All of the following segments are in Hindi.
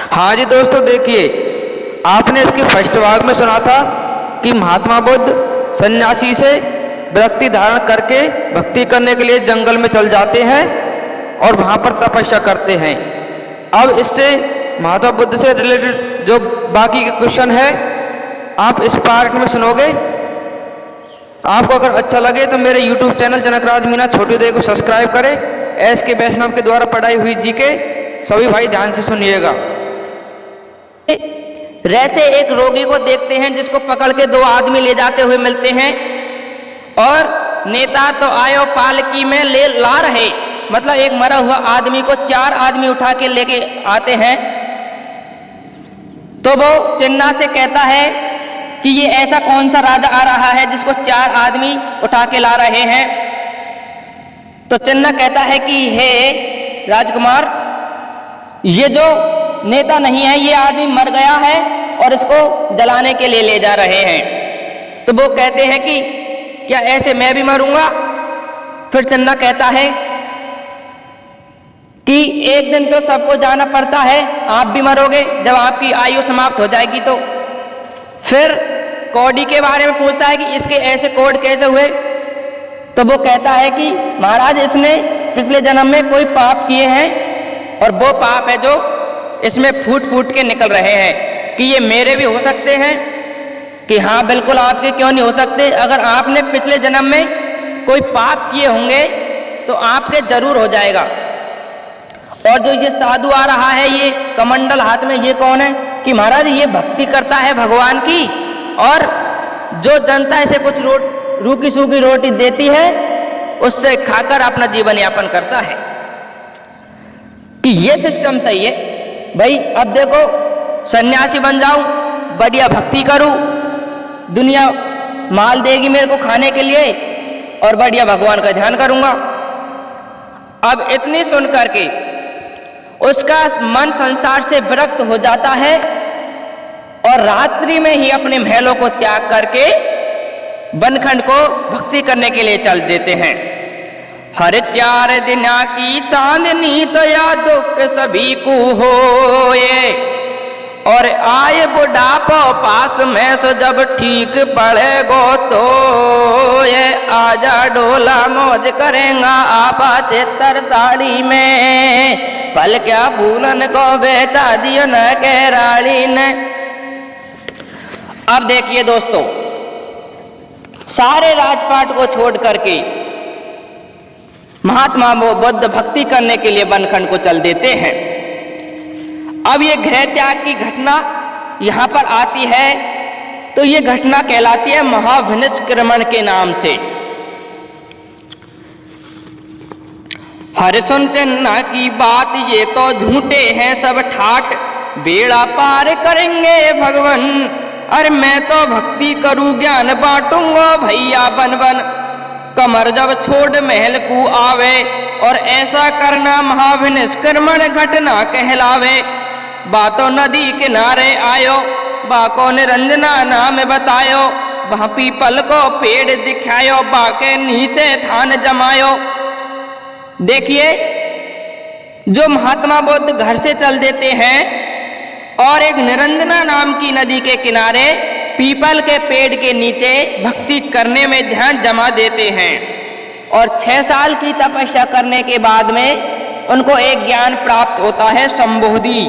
हाँ जी दोस्तों, देखिए आपने इसके फर्स्ट भाग में सुना था कि महात्मा बुद्ध सन्यासी से विरक्ति धारण करके भक्ति करने के लिए जंगल में चल जाते हैं और वहाँ पर तपस्या करते हैं। अब इससे महात्मा बुद्ध से रिलेटेड जो बाकी के क्वेश्चन है आप इस पार्ट में सुनोगे। आपको अगर अच्छा लगे तो मेरे YouTube चैनल जनकराज मीना छोटी उदय को सब्सक्राइब करें। एस के वैष्णव के द्वारा पढ़ाई हुई जीके सभी भाई ध्यान से सुनिएगा। वैसे एक रोगी को देखते हैं जिसको पकड़ के दो आदमी ले जाते हुए मिलते हैं और नेता तो आयो पालकी में ले ला रहे, मतलब एक मरा हुआ आदमी को चार आदमी उठा के लेके आते हैं। तो वो चिन्ना से कहता है कि ये ऐसा कौन सा राजा आ रहा है जिसको चार आदमी उठा के ला रहे हैं। तो चिन्ना कहता है कि हे राजकुमार, ये जो नेता नहीं है, ये आदमी मर गया है और इसको जलाने के लिए ले जा रहे हैं। तो वो कहते हैं कि क्या ऐसे मैं भी मरूंगा? फिर चिन्ना कहता है कि एक दिन तो सबको जाना पड़ता है, आप भी मरोगे जब आपकी आयु समाप्त हो जाएगी। तो फिर कौड़ी के बारे में पूछता है कि इसके ऐसे कोड कैसे हुए। तो वो कहता है कि महाराज, इसने पिछले जन्म में कोई पाप किए हैं और वो पाप है जो इसमें फूट फूट के निकल रहे हैं कि ये मेरे भी हो सकते हैं। कि हाँ बिल्कुल, आपके क्यों नहीं हो सकते। अगर आपने पिछले जन्म में कोई पाप किए होंगे तो आपके जरूर हो जाएगा। और जो ये साधु आ रहा है ये कमंडल हाथ में, ये कौन है? कि महाराज ये भक्ति करता है भगवान की और जो जनता इसे कुछ रूखी सूखी रोटी देती है उससे खाकर अपना जीवन यापन करता है। कि ये सिस्टम सही है भाई। अब देखो, सन्यासी बन जाऊं, बढ़िया भक्ति करूं, दुनिया माल देगी मेरे को खाने के लिए और बढ़िया भगवान का ध्यान करूंगा। अब इतनी सुन करके उसका मन संसार से विरक्त हो जाता है और रात्रि में ही अपने महलों को त्याग करके बनखंड को भक्ति करने के लिए चल देते हैं। हर 4 दिना की चांदनी तो या दुख सभी को होए और आए बुढ़ापो पास में सो जब ठीक पड़ेगो तो ये आजा डोला मौज करेगा आपा 76 साड़ी में, पल क्या फूलन को बेचा दियो न केराली ने। अब देखिए दोस्तों, सारे राजपाट को छोड़ करके महात्मा बुद्ध भक्ति करने के लिए बनखंड को चल देते हैं। अब ये गृह त्याग की घटना यहां पर आती है तो ये घटना कहलाती है महाविनिष्क्रमण के नाम से। हर सुन चिन्ना की बात ये तो झूठे हैं सब ठाट, बेड़ा पार करेंगे भगवान। अरे मैं तो भक्ति करूं ज्ञान बांटूंगा भैया बन बन, कमर जब छोड़ महल को आवे और ऐसा करना महाविनिष्क्रमण घटना कहलावे। बातों नदी किनारे आयो, बाको निरंजना नाम बतायो, वहां पीपल को पेड़ दिखायो, बाके नीचे थान जमायो। देखिए, जो महात्मा बुद्ध घर से चल देते हैं और एक निरंजना नाम की नदी के किनारे पीपल के पेड़ के नीचे भक्ति करने में ध्यान जमा देते हैं और 6 साल की तपस्या करने के बाद में उनको एक ज्ञान प्राप्त होता है, संबोधि।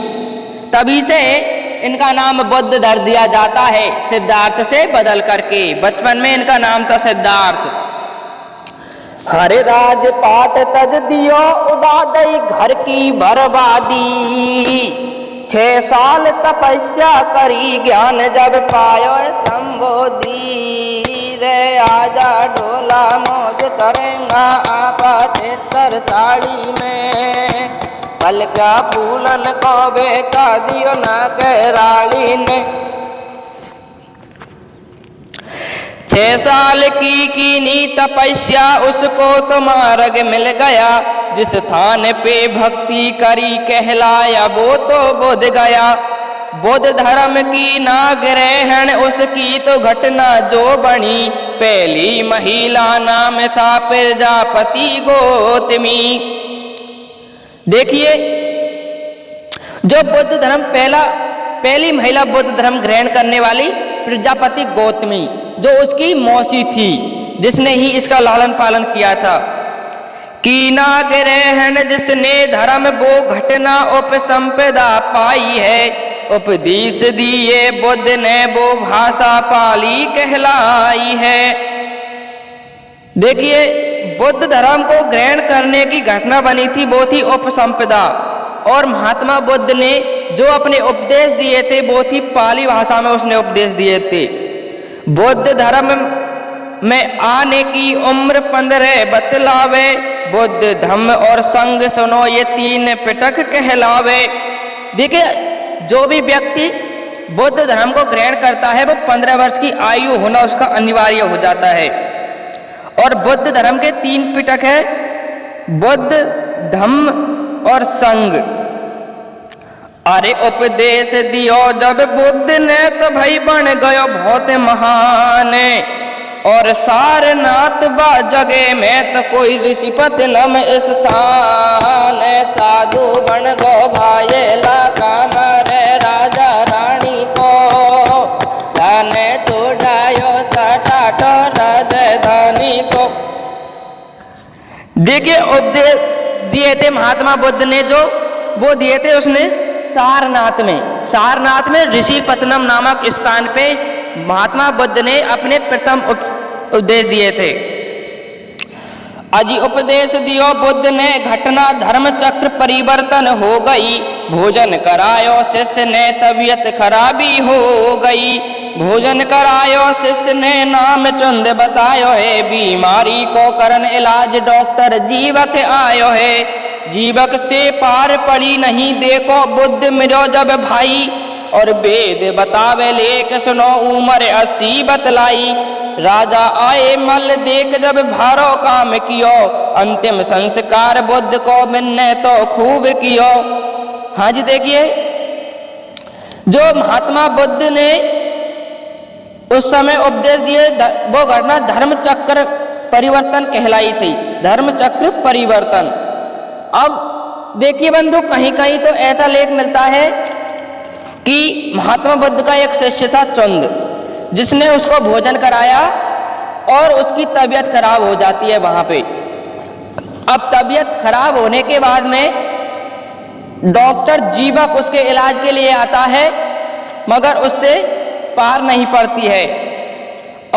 तभी से इनका नाम बुद्ध धर दिया जाता है, सिद्धार्थ से बदल करके। बचपन में इनका नाम था सिद्धार्थ। हरे राजपाट तज दियो उड़ा दई घर की बर्बादी, 6 साल तपस्या करी ज्ञान जब पायो संबोधि। रे आजा ढोला मौज करेगा आपा 76 साड़ी में, पल क्या फूलन को बेचा दियो ना केराली ने। 6 साल की कीनी तपस्या उसको तो मार्ग मिल गया, जिस थान पे भक्ति करी कहलाया वो तो बुद्ध गया। बुद्ध धर्म की ना ग्रहण उसकी तो घटना जो बनी, पहली महिला नाम था प्रजापति गौतमी। देखिए, जो बुद्ध धर्म पहली महिला बुद्ध धर्म ग्रहण करने वाली प्रजापति गौतमी, जो उसकी मौसी थी, जिसने ही इसका लालन पालन किया था। कीना ग्रहण जिसने धर्म वो घटना उपसंपदा पाई है, उपदेश दिए बुद्ध ने वो भाषा पाली कहलाई है। देखिए, बुद्ध धर्म को ग्रहण करने की घटना बनी थी वो थी उपसंपदा, और महात्मा बुद्ध ने जो अपने उपदेश दिए थे वो थी पाली भाषा में उसने उपदेश दिए थे। बुद्ध धर्म में आने की उम्र 15 बतलावे, बुद्ध धम्म और संग सुनो ये 3 पिटक कहलावे। देखिए, जो भी व्यक्ति बुद्ध धर्म को ग्रहण करता है वो 15 वर्ष की आयु होना उसका अनिवार्य हो जाता है। और बुद्ध धर्म के 3 पिटक है, बुद्ध, धम्म और संग। अरे उपदेश दियो जब बुद्ध ने तो भाई बन गयो बहुत महान, और सारनाथ बा जगे में तो कोई ऋषिपत नम स्थान। साधु बन गो भाई लाका मरे राजा रानी को, धने छुड़ायो सटाट राजधानी को। देखिए, उपदेश दिए थे महात्मा बुद्ध ने, जो वो दिए थे उसने सारनाथ में ऋषिपतनम नामक स्थान पे महात्मा बुद्ध ने अपने प्रथम उपदेश दिए थे। अजी उपदेश दियो बुद्ध ने घटना धर्म चक्र परिवर्तन हो गई, भोजन करायो शिष्य ने तबीयत खराबी हो गई। भोजन करायो शिष्य ने नाम चुंद बतायो है, बीमारी को करन इलाज डॉक्टर जीवक आयो है। जीवक से पार पड़ी नहीं देखो बुद्ध मिलो जब भाई, और वेद बतावे लेख सुनो उम्र 80 बतलाई। राजा आए मल देख जब भारो काम कियो, अंतिम संस्कार बुद्ध को मिलने तो खूब कियो। हाँ जी, देखिए, जो महात्मा बुद्ध ने उस समय उपदेश दिए वो घटना धर्म चक्र परिवर्तन कहलाई थी, धर्म चक्र परिवर्तन। अब देखिए बंधु, कहीं कहीं तो ऐसा लेख मिलता है कि महात्मा बुद्ध का एक शिष्य था चुंद, जिसने उसको भोजन कराया और उसकी तबीयत खराब हो जाती है वहां पे। अब तबीयत खराब होने के बाद में डॉक्टर जीवक उसके इलाज के लिए आता है, मगर उससे पार नहीं पड़ती है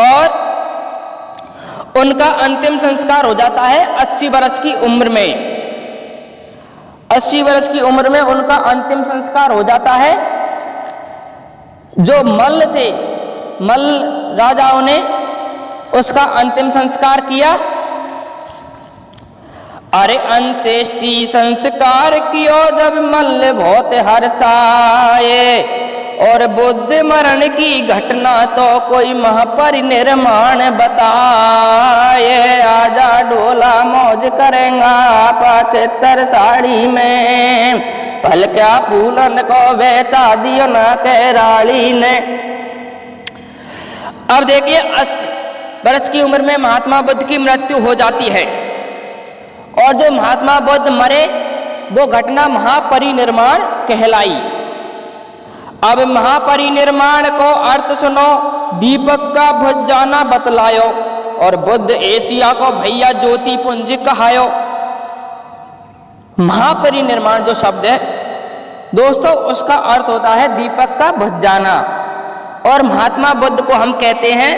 और उनका अंतिम संस्कार हो जाता है 80 वर्ष की उम्र में। 80 वर्ष की उम्र में उनका अंतिम संस्कार हो जाता है। जो मल्ल थे, मल्ल राजाओं ने उसका अंतिम संस्कार किया। अरे अंत्येष्टि संस्कार कियो जब मल्ल बहुत हर्षाए, और बुद्ध मरण की घटना तो कोई महापरिनिर्माण बताए। आजा डोला मौज करेंगा 75 साड़ी में, पल क्या फूलन को बेचा दियो ना कैराली ने। अब देखिए, 80 वर्ष की उम्र में महात्मा बुद्ध की मृत्यु हो जाती है, और जो महात्मा बुद्ध मरे वो घटना महापरिनिर्माण कहलाई। अब महापरिनिर्माण को अर्थ सुनो, दीपक का बुझ जाना बतलायो, और बुद्ध एशिया को भैया ज्योति पुंज कहायो। महापरिनिर्माण जो शब्द है दोस्तों, उसका अर्थ होता है दीपक का बुझ जाना, और महात्मा बुद्ध को हम कहते हैं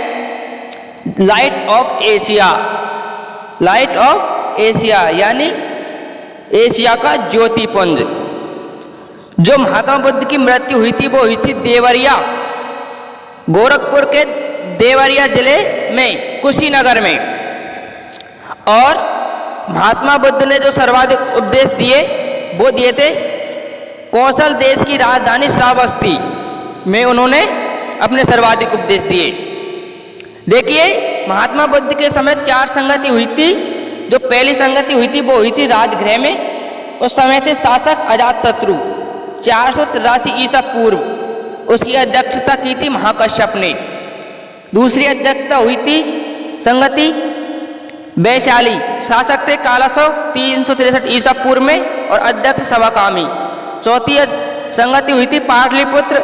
light of Asia. Light of Asia यानी एशिया का ज्योतिपुंज। जो महात्मा बुद्ध की मृत्यु हुई थी वो हुई थी देवरिया, गोरखपुर के देवरिया जिले में, कुशीनगर में। और महात्मा बुद्ध ने जो सर्वाधिक उपदेश दिए वो दिए थे कौशल देश की राजधानी श्रावस्ती में, उन्होंने अपने सर्वाधिक उपदेश दिए। देखिए, महात्मा बुद्ध के समय 4 संगति हुई थी। जो पहली संगति हुई थी वो हुई थी राजगृह में। उस समय थे शासक अजातशत्रु, 483 ईसा पूर्व। उसकी अध्यक्षता की थी महाकश्यप ने। दूसरी अध्यक्षता हुई थी संगति वैशाली, शासक थे कालासो 363 ईसा पूर्व में, और अध्यक्ष सवाकामी। चौथी संगति हुई थी पाटलिपुत्र,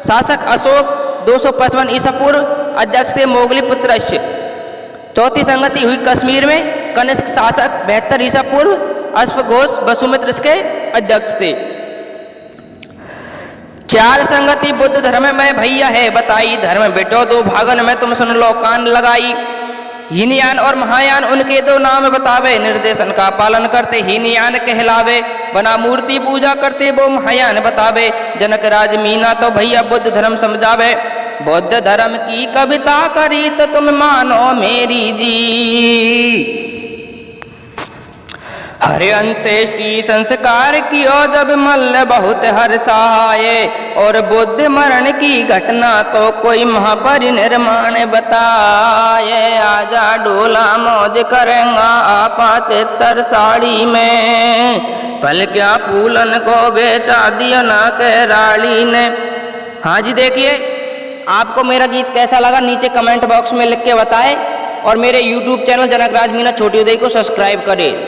शासक अशोक 255 ईसा पूर्व, अध्यक्ष थे मोगलीपुत्रस्य। चौथी संगति हुई कश्मीर में, कनिष्क शासक 72 ईसा पूर्व, अश्वघोष वसुमित्र इसके अध्यक्ष थे। 4 संगति बुद्ध धर्म में भैया है बताई, धर्म बेटो 2 भागन में तुम सुन लो कान लगाई। हीनयान और महायान उनके 2 नाम बतावे, निर्देशन का पालन करते हीनयान कहलावे, बना मूर्ति पूजा करते वो महायान बतावे। जनक राज मीना तो भैया बुद्ध धर्म समझावे, बुद्ध धर्म की कविता करी तो तुम मानो मेरी जी। हरे अंत्येष्टि संस्कार कियो जब मल्ल बहुत हर्षाए, और बुद्ध मरण की घटना तो कोई महापरिनिर्माण बताए। आजा डोला मौज करेंगा आपा चित्तर साड़ी में, पल क्या फूलन को बेचा दिया ना कैराली ने। हाँ जी, देखिए आपको मेरा गीत कैसा लगा नीचे कमेंट बॉक्स में लिख के बताएं, और मेरे YouTube चैनल जनक राज मीना छोटी उदय को सब्सक्राइब करें।